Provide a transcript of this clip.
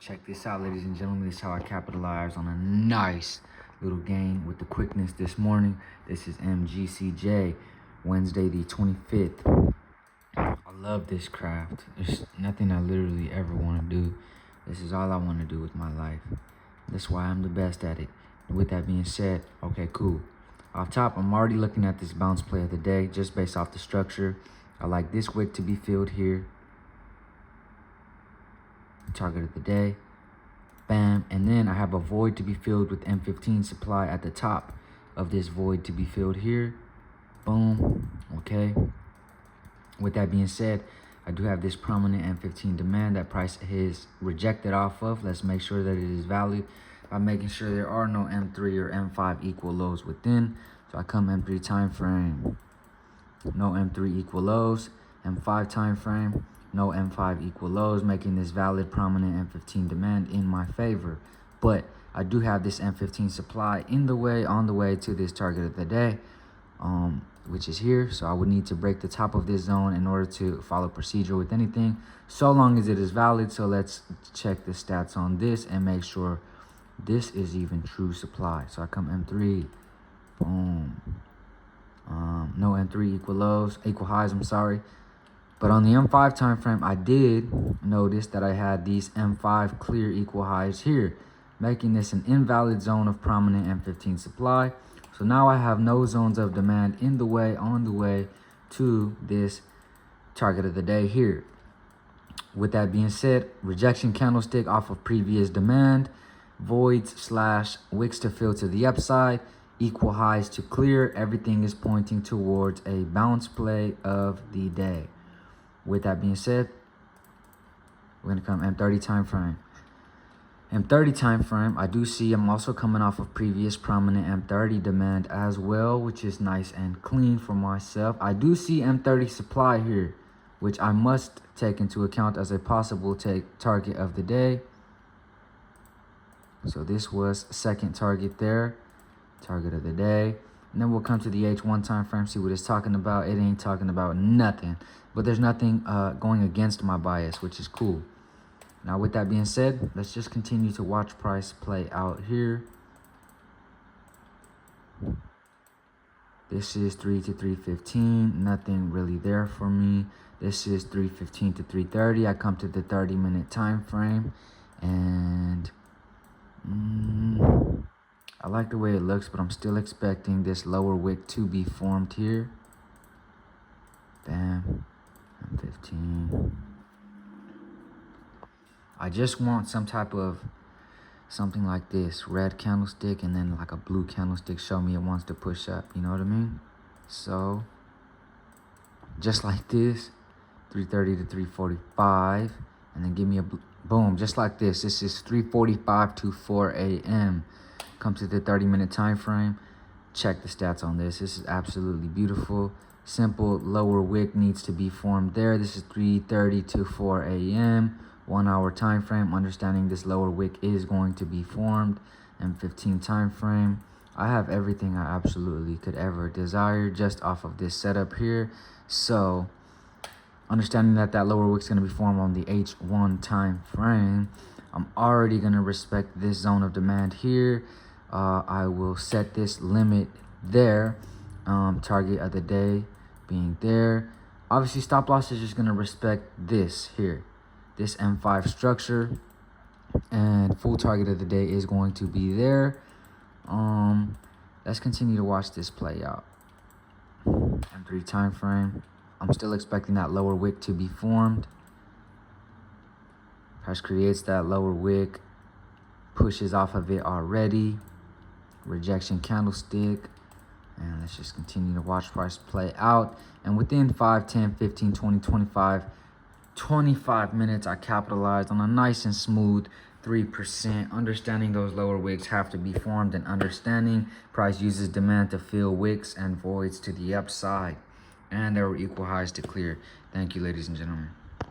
Check this out, ladies and gentlemen. This is how I capitalize on a nice little gain with the quickness this morning. This is MGCJ, Wednesday the 25th. I love this craft. There's nothing I literally ever want to do. This is all I want to do with my life. That's why I'm the best at it. With that being said, okay, cool. Off top, I'm already looking at this bounce play of the day just based off the structure. I like this wick to be filled here. Target of the day, bam, and then I have a void to be filled with M15 supply at the top of this void to be filled here, boom. Okay, with that being said, I do have this prominent M15 demand that price is rejected off of. Let's make sure that it is valid by making sure there are no M3 or M5 equal lows within. So I come M3 time frame, no M3 equal lows, M5 time frame, no M5 equal lows, making this valid prominent M15 demand in my favor. But I do have this M15 supply on the way to this target of the day, which is here. So I would need to break the top of this zone in order to follow procedure with anything, so long as it is valid. So let's check the stats on this and make sure this is even true supply. So I come M3, boom. No M3 equal highs, I'm sorry. But on the M5 time frame, I did notice that I had these M5 clear equal highs here, making this an invalid zone of prominent M15 supply. So now I have no zones of demand on the way to this target of the day here. With that being said, rejection candlestick off of previous demand, voids / wicks to fill to the upside, equal highs to clear. Everything is pointing towards a bounce play of the day. With that being said, we're going to come M30 time frame. M30 time frame, I do see I'm also coming off of previous prominent M30 demand as well, which is nice and clean for myself. I do see M30 supply here, which I must take into account as a possible target of the day. So this was second target there, target of the day. And then we'll come to the H1 time frame, see what it's talking about. It ain't talking about nothing, but there's nothing going against my bias, which is cool. Now, with that being said, let's just continue to watch price play out here. This is 3 to 315, nothing really there for me. This is 315 to 330. I come to the 30-minute time frame, and I like the way it looks, but I'm still expecting this lower wick to be formed here. Bam, M15. I just want some type of something like this, red candlestick and then like a blue candlestick, show me it wants to push up, you know what I mean? So just like this, 330 to 345, and then give me a boom, just like this. This is 3:45 to 4 a.m. Come to the 30-minute time frame. Check the stats on this. This is absolutely beautiful. Simple lower wick needs to be formed there. This is 3:30 to 4 a.m. 1 hour time frame. Understanding this lower wick is going to be formed. M15 time frame. I have everything I absolutely could ever desire just off of this setup here. So understanding that lower wick is going to be formed on the H1 time frame, I'm already going to respect this zone of demand here. I will set this limit there, target of the day being there. Obviously, stop loss is just going to respect this here, this M5 structure, and full target of the day is going to be there. Let's continue to watch this play out. M3 time frame, I'm still expecting that lower wick to be formed. Price creates that lower wick, pushes off of it already. Rejection candlestick, and let's just continue to watch price play out. And within 5, 10, 15, 20, 25 minutes, I capitalized on a nice and smooth 3%. Understanding those lower wicks have to be formed, and understanding price uses demand to fill wicks and voids to the upside, and there were equal highs to clear. Thank you, ladies and gentlemen.